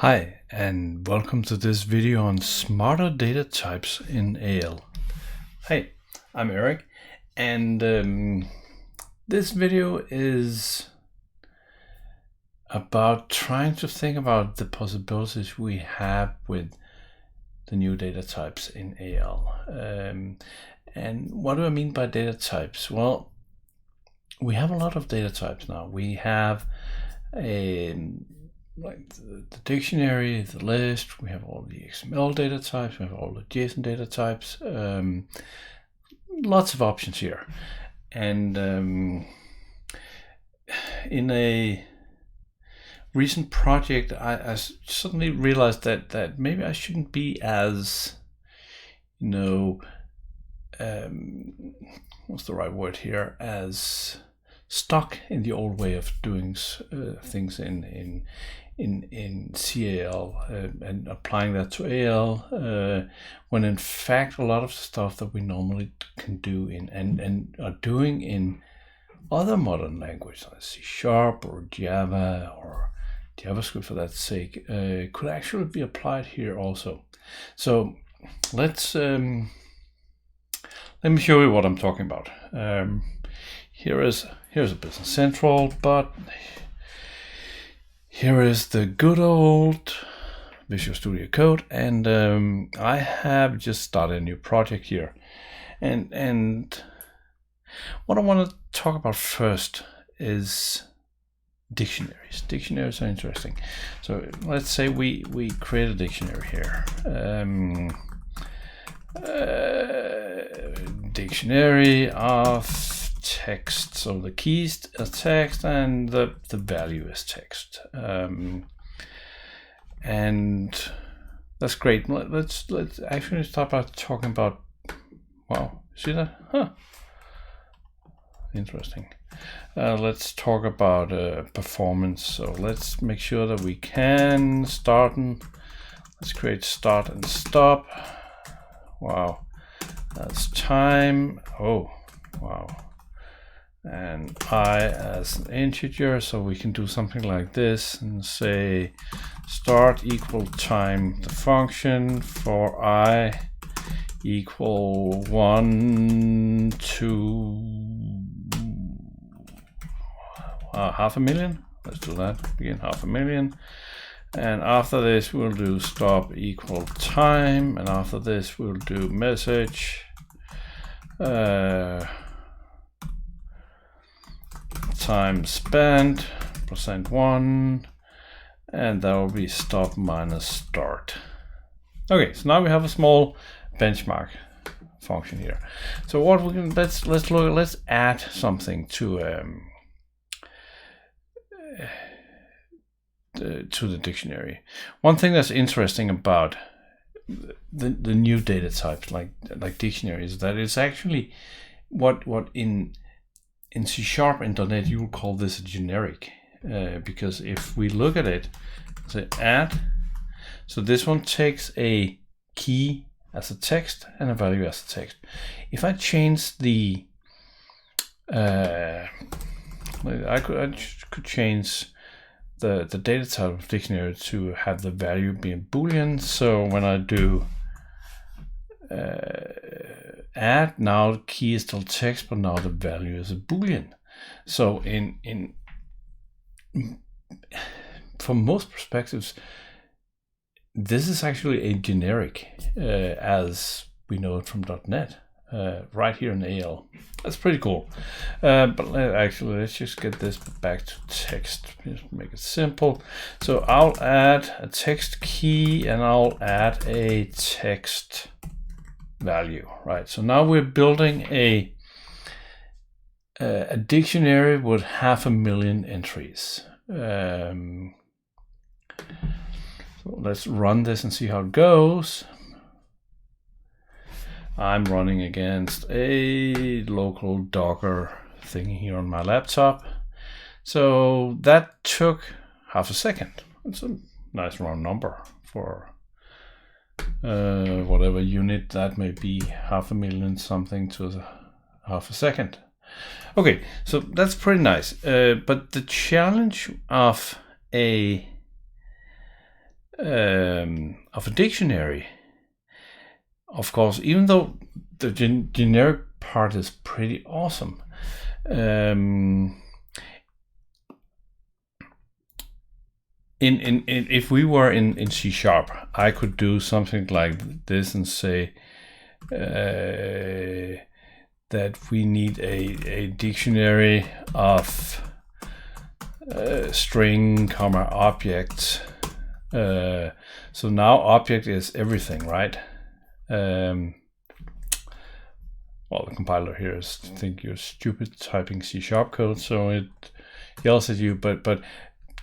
Hi, and welcome to this video on smarter data types in AL. Hey, I'm Eric, and this video is about trying to think about the possibilities we have with the new data types in AL. And what do I mean by data types? Well, we have a lot of data types now. We have like the dictionary, the list, we have all the XML data types, we have all the JSON data types, lots of options here. And in a recent project, I suddenly realized that maybe I shouldn't be as, what's the right word here, as stuck in the old way of doing things in CAL and applying that to AL, when in fact a lot of stuff that we normally can do and are doing in other modern languages like C# or Java or JavaScript for that sake could actually be applied here also. So let's let me show you what I'm talking about. Here's a Business Central, but here is the good old Visual Studio Code, and I have just started a new project here. And what I want to talk about first is dictionaries. Dictionaries are interesting. So let's say we create a dictionary here. Dictionary of text, so the keys are text and the value is text, and that's great. Let's actually start by talking about, wow, see that? Interesting. Let's talk about performance. So let's make sure that we can start, and let's create start and stop. Wow, that's time. Oh, wow. And I as an integer, so we can do something like this and say start equal time the function for I equal 1 to 500,000. Let's do that again, 500,000. And after this we'll do stop equal time, and after this we'll do message time spent %1, and that will be stop minus start. Okay, so now we have a small benchmark function here. So what we can, let's add something to the dictionary. One thing that's interesting about the new data types like dictionaries is that it's actually what in C# and .NET you will call this a generic, because if we look at it, say add, so this one takes a key as a text and a value as a text. If I change the I could change the data type of dictionary to have the value being Boolean. So when I do add, now the key is still text, but now the value is a Boolean. So from most perspectives, this is actually a generic as we know it from .NET, right here in AL. That's pretty cool. But actually, let's just get this back to text. Just make it simple. So I'll add a text key and I'll add a text value, right? So now we're building a dictionary with 500,000 entries. So let's run this and see how it goes. I'm running against a local Docker thing here on my laptop. So that took half a second. It's a nice round number for whatever unit that may be, 500,000 something to half a second. Okay, so that's pretty nice. But the challenge of a of a dictionary. Of course, even though the generic part is pretty awesome, if we were in C#, I could do something like this and say that we need a dictionary of string, comma, object. So now object is everything, right? Well, the compiler here is think you're stupid typing C# code, so it yells at you. But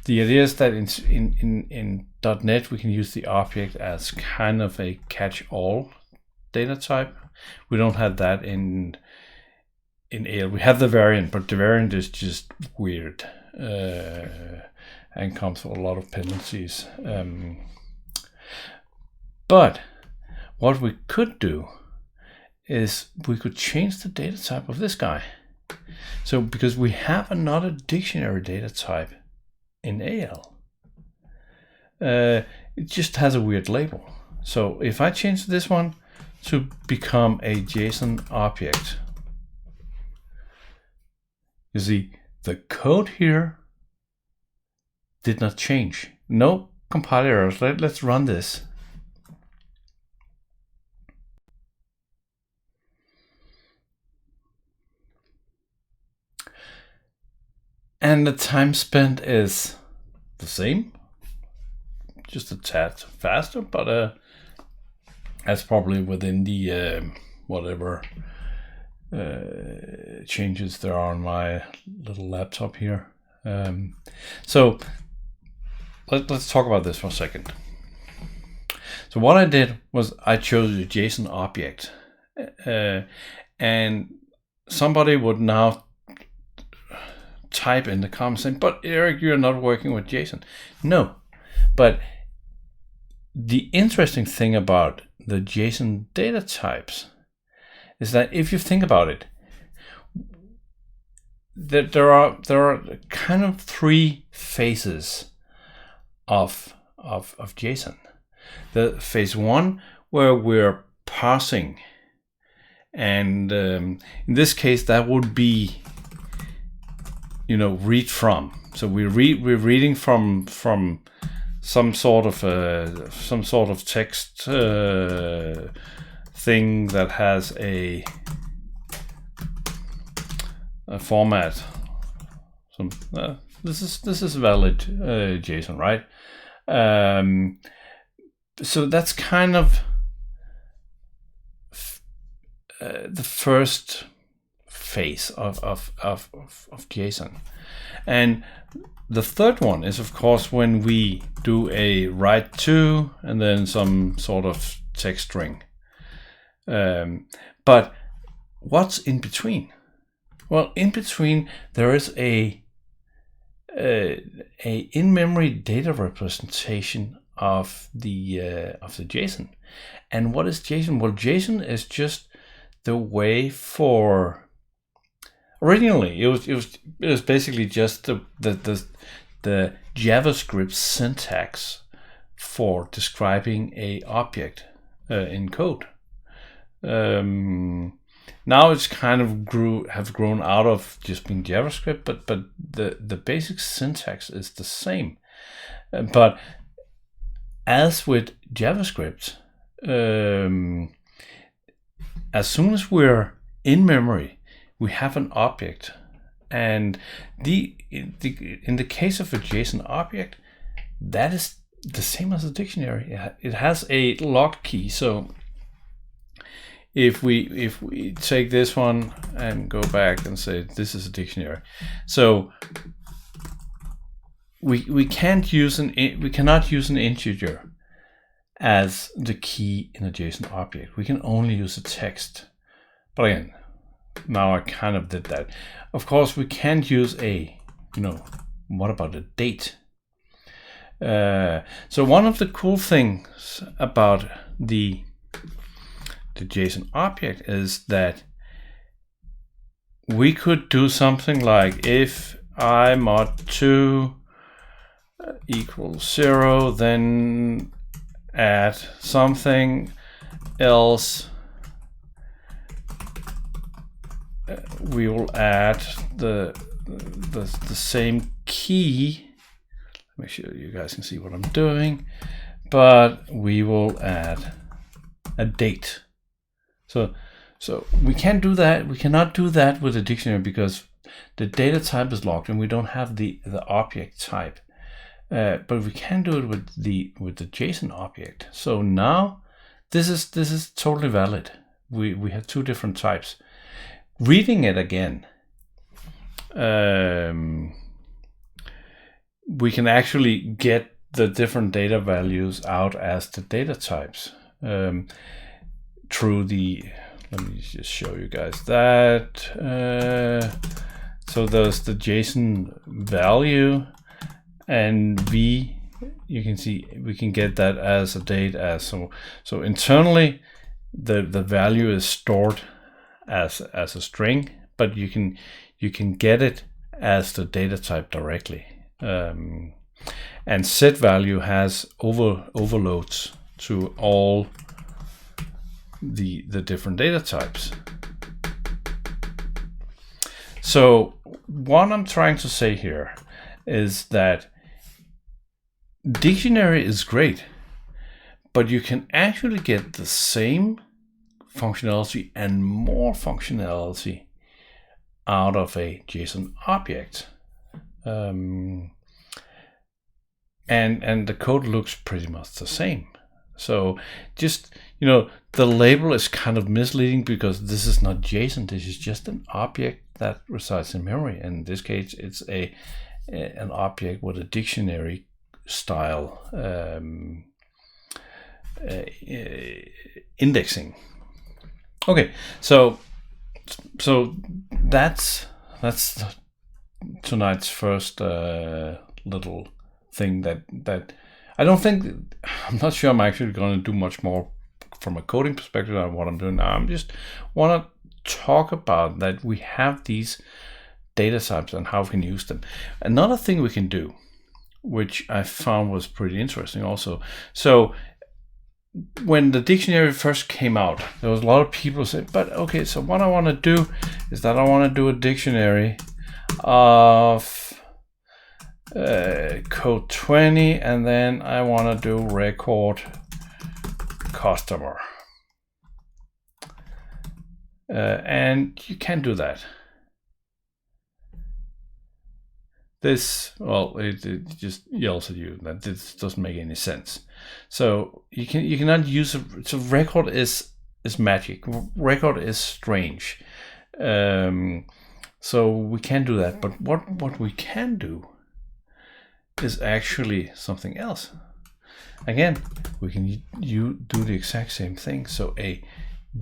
the idea is that in .NET we can use the object as kind of a catch-all data type. We don't have that in AL. We have the variant, but the variant is just weird and comes with a lot of penalties. But what we could do is we could change the data type of this guy. So because we have another dictionary data type in AL, it just has a weird label. So if I change this one to become a JSON object, you see the code here did not change. No compiler errors. Let's run this. And the time spent is the same, just a tad faster, but that's probably within the whatever changes there are on my little laptop here. So let's talk about this for a second. So what I did was I chose a JSON object, and somebody would now type in the comments saying, but Eric, you're not working with JSON. No, but the interesting thing about the JSON data types is that if you think about it, that there are kind of three phases of JSON. The phase one, where we're parsing, and in this case that would be, read from. So we're reading from some sort of text thing that has a format. This is valid JSON, right? So that's kind of the first phase of JSON. And the third one is, of course, when we do a write to and then some sort of text string. But what's in between? Well, in between there is a in-memory data representation of the JSON. And what is JSON? Well, JSON is just the way for. Originally, it was basically just the JavaScript syntax for describing a object in code. Now it's kind of have grown out of just being JavaScript, but the basic syntax is the same. But as with JavaScript, as soon as we're in memory, we have an object, and in the case of a JSON object, that is the same as a dictionary. It has a lock key. So if we take this one and go back and say this is a dictionary, so we cannot use an integer as the key in a JSON object. We can only use a text. But again, now I kind of did that. Of course, we can't use what about a date? So one of the cool things about the JSON object is that we could do something like if I mod 2 equals 0, then add something else. We will add the same key. Make sure you guys can see what I'm doing, but we will add a date. So we can't do that. We cannot do that with a dictionary because the data type is locked and we don't have the object type. But we can do it with the JSON object. So now this is totally valid. We have two different types. Reading it again, we can actually get the different data values out as the data types through the. Let me just show you guys that. So there's the JSON value, and you can see we can get that as a date as so internally the value is stored as a string, but you can get it as the data type directly. And set value has overloads to all the different data types. So what I'm trying to say here is that dictionary is great, but you can actually get the same functionality and more functionality out of a JSON object. And the code looks pretty much the same. So just, the label is kind of misleading because this is not JSON. This is just an object that resides in memory. And in this case, it's an object with a dictionary style indexing. Okay, so that's tonight's first little thing that I'm not sure I'm actually going to do much more from a coding perspective on what I'm doing now. I'm just want to talk about that we have these data types and how we can use them. Another thing we can do, which I found was pretty interesting also. So when the dictionary first came out, there was a lot of people saying, but okay, so what I want to do is that I want to do a dictionary of code 20, and then I want to do record customer. And you can do that. This, it just yells at you that this doesn't make any sense. So you cannot use it. So record is magic. Record is strange. So we can't do that. But what we can do is actually something else. Again, we can do the exact same thing. So a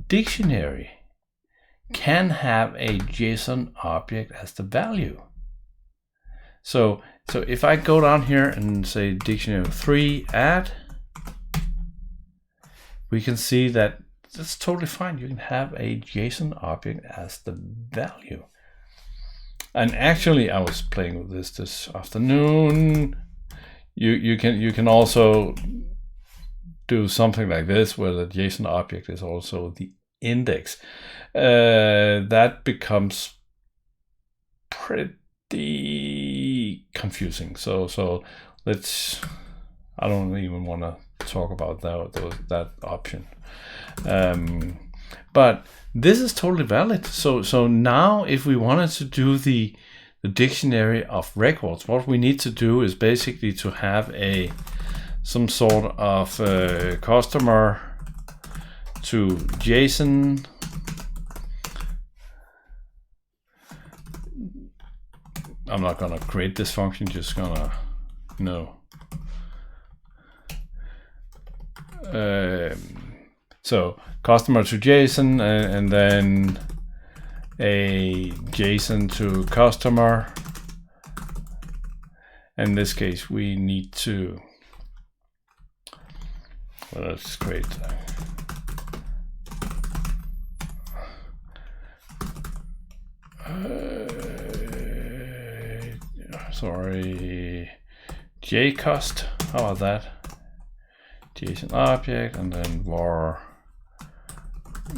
dictionary can have a JSON object as the value. So if I go down here and say dictionary 3 add, we can see that that's totally fine. You can have a JSON object as the value. And actually, I was playing with this afternoon. You can also do something like this, where the JSON object is also the index. That becomes pretty confusing. So let's. I don't even want to talk about that option. But this is totally valid. So now, if we wanted to do the dictionary of records, what we need to do is basically to have some sort of customer to JSON. I'm not gonna create this function, just gonna so customer to JSON, and then a JSON to customer. In this case, we need to, let's create JCost. How about that? JSON object and then var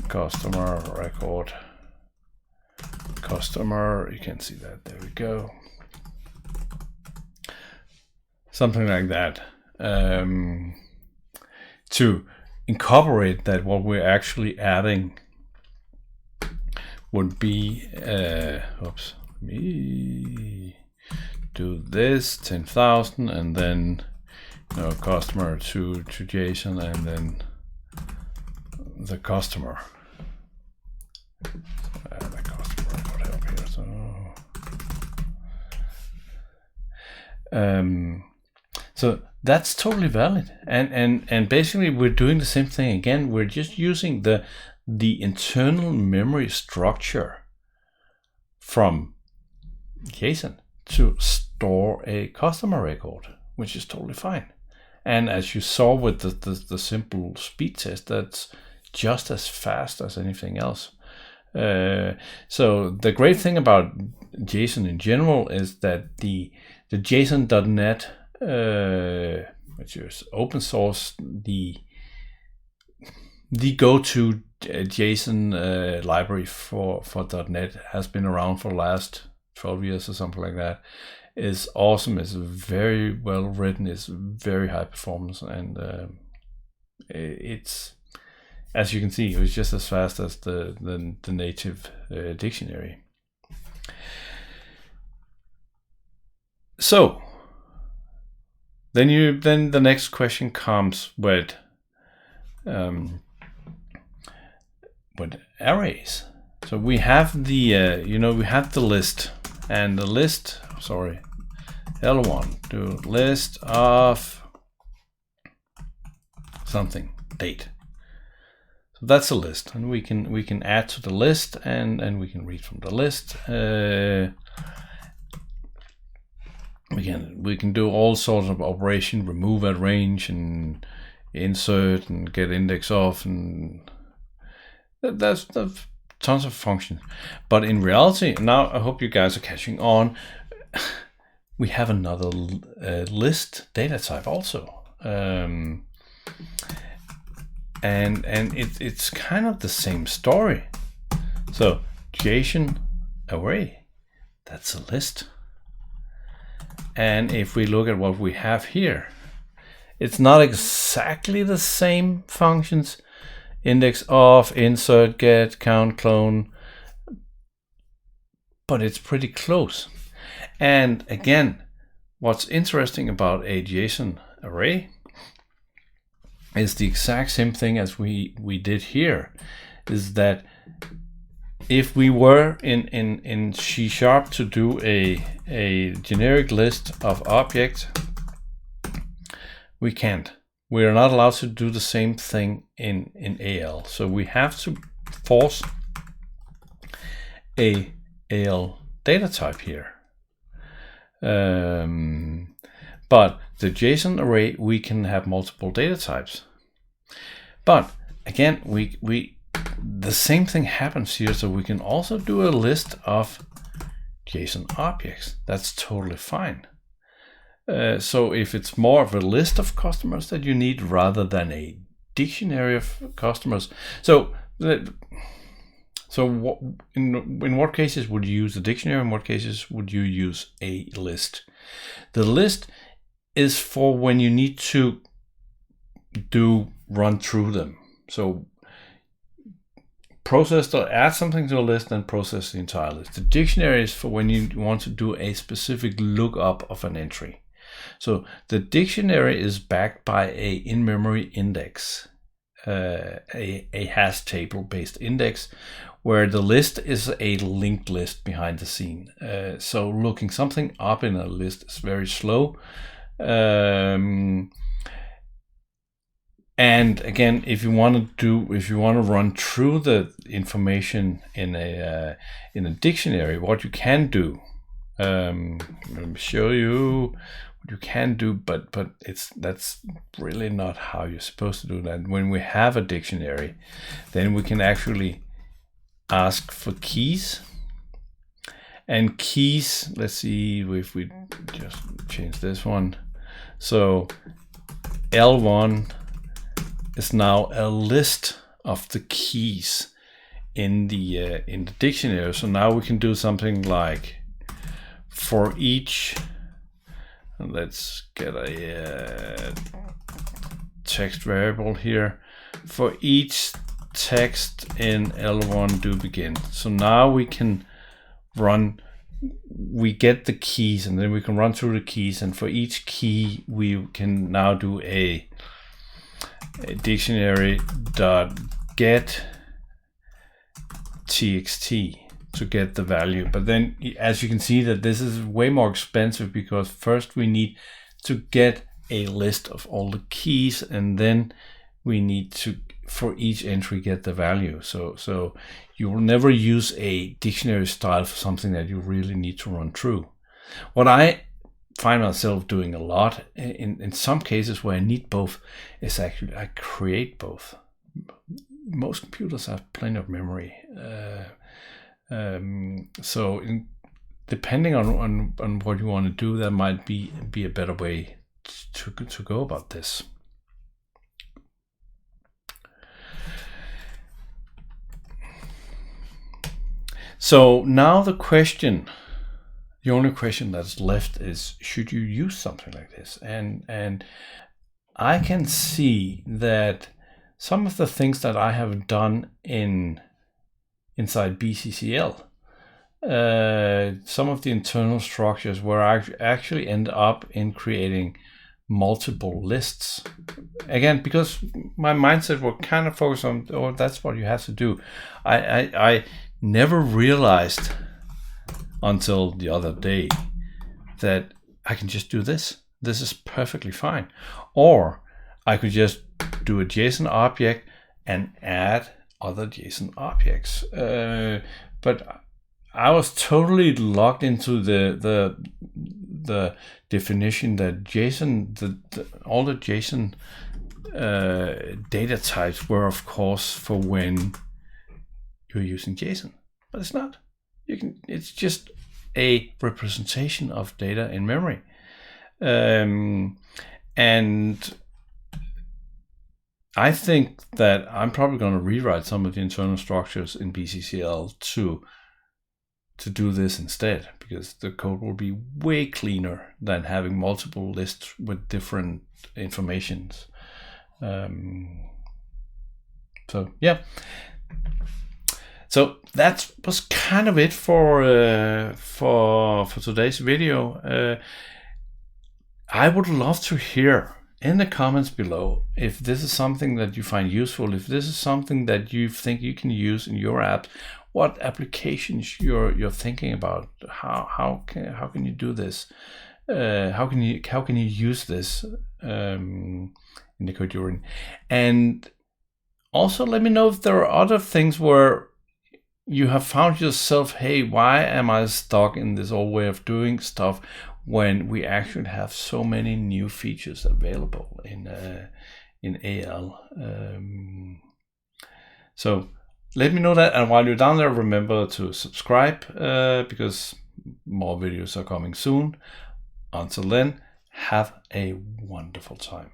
customer record. Customer, you can see that. There we go. Something like that. To incorporate that, what we're actually adding would be, oops, me do this 10,000 and then customer to JSON and then the customer. The customer would help here. So that's totally valid, and basically we're doing the same thing again. We're just using the internal memory structure from JSON to store a customer record, which is totally fine. And as you saw with the simple speed test, that's just as fast as anything else. So the great thing about JSON in general is that the JSON.NET, which is open source, the go-to JSON library for .NET, has been around for the last 12 years or something like that. Is awesome. It's very well written. It's very high performance, and it's, as you can see, it was just as fast as the native dictionary. So then the next question comes with arrays. So we have the we have the list, and the list, sorry, L1 do list of something, date. So that's a list, and we can add to the list, and we can read from the list. We can do all sorts of operation, remove at range and insert and get index off, and that's tons of functions. But in reality, now I hope you guys are catching on. We have another list data type also, and it's kind of the same story. So JSON array, that's a list. And if we look at what we have here, it's not exactly the same functions: index off, insert, get, count, clone, but it's pretty close. And again, what's interesting about a JSON array is the exact same thing as we did here, is that if we were in C# to do a generic list of objects, we can't. We are not allowed to do the same thing in AL. So we have to force a AL data type here. But the JSON array, we can have multiple data types. But again, the same thing happens here. So we can also do a list of JSON objects. That's totally fine. So if it's more of a list of customers that you need rather than a dictionary of customers, in what cases would you use a dictionary? In what cases would you use a list? The list is for when you need to run through them. So process or add something to a list and process the entire list. The dictionary is for when you want to do a specific lookup of an entry. So the dictionary is backed by a in-memory index, a hash table based index, where the list is a linked list behind the scene. So looking something up in a list is very slow. And again, if you want to run through the information in a dictionary, what you can do, let me show you what you can do, but that's really not how you're supposed to do that. When we have a dictionary, then we can actually ask for keys. And keys, let's see if we just change this one. So L1 is now a list of the keys in the dictionary. So now we can do something like for each, let's get a text variable here, for each text in L1 do begin. So now we can we get the keys, and then we can run through the keys, and for each key we can now do a dictionary dot get txt to get the value. But then, as you can see, that this is way more expensive, because first we need to get a list of all the keys, and then we need to, for each entry, get the value. So you will never use a dictionary style for something that you really need to run through. What I find myself doing a lot in some cases where I need both is actually I create both. Most computers have plenty of memory, so depending on what you want to do, that might be a better way to go about this. So now the only question that's left is, should you use something like this? And I can see that some of the things that I have done inside BCCL, some of the internal structures where I actually end up in creating multiple lists. Again, because my mindset will kind of focus on, oh, that's what you have to do. I never realized until the other day that I can just do this. This is perfectly fine. Or I could just do a JSON object and add other JSON objects. But I was totally locked into the definition that JSON, all the JSON data types were, of course, for when you're using JSON, but it's not. It's just a representation of data in memory, and I think that I'm probably going to rewrite some of the internal structures in BCCL to do this instead, because the code will be way cleaner than having multiple lists with different informations. So yeah. So that was kind of it for today's video. I would love to hear in the comments below if this is something that you find useful, if this is something that you think you can use in your app, what applications you're thinking about, how can you do this, how can you use this in the code you're in, and also let me know if there are other things where you have found yourself, hey, why am I stuck in this old way of doing stuff when we actually have so many new features available in AL? So let me know that, and while you're down there, remember to subscribe because more videos are coming soon. Until then, have a wonderful time.